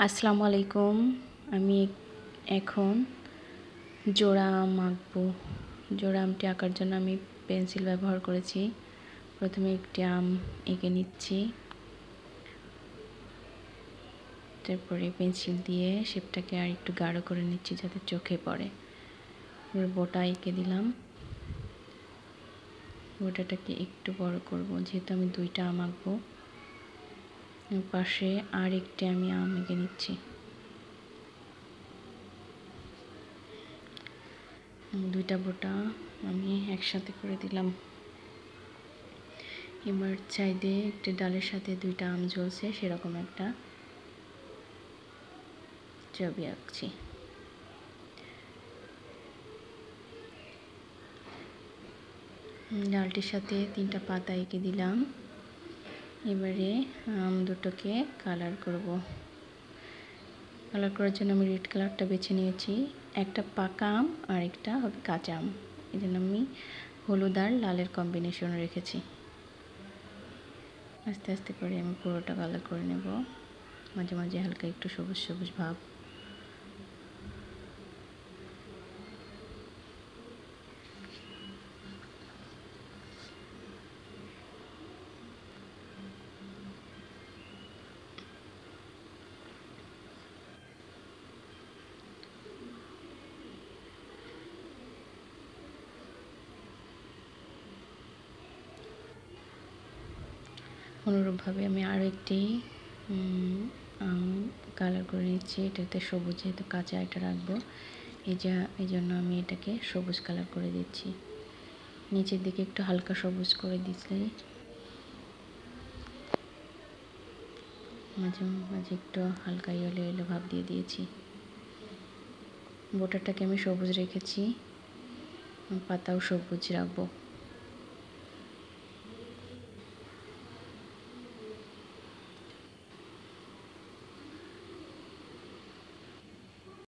আসসালামু আলাইকুম। আমি এখন জোড়া আম আঁকবো। জোড়া আমটি আঁকার জন্য আমি পেন্সিল ব্যবহার করেছি। প্রথমে একটি আম এঁকে নিচ্ছি, তারপরে পেন্সিল দিয়ে শেপটাকে আর একটু গাঢ় করে নিচ্ছি যাতে চোখে পড়ে। এবার বোটা এঁকে দিলাম। বোটাটাকে একটু বড় করব যেহেতু আমি দুইটা আম আঁকবো। পাশে আর একটি আমি আম এঁকে নিচ্ছি। দুইটা বোটা আমি একসাথে করে দিলাম। এবার চাইতে একটি ডালের সাথে দুইটা আম ঝুলছে সেরকম একটা ছবি আঁকছি। ডালটির সাথে তিনটা পাতা এঁকে দিলাম। এবারে আম দুটোকে কালার করব। কালার করার জন্য আমি রেড কালারটা বেছে নিয়েছি। একটা পাকা আম আর একটা হবে কাঁচা আম, এই জন্য আমি হলুদ আর লালের কম্বিনেশন রেখেছি। আস্তে আস্তে করে আমি পুরোটা কালার করে নেব। মাঝে মাঝে হালকা একটু সবুজ সবুজ ভাব। অনুরূপভাবে আমি আরও একটি কালার করে নিচ্ছি। এটাতে সবুজ, যেহেতু কাঁচা এটা রাখবো, এই জন্য আমি এটাকে সবুজ কালার করে দিচ্ছি। নিচের দিকে একটু হালকা সবুজ করে দিচ্ছি, মাঝে মাঝে একটু হালকা ইয়েলো ইয়েলো ভাব দিয়ে দিয়েছি। বোটাটাকে আমি সবুজ রেখেছি, পাতাও সবুজ রাখবো।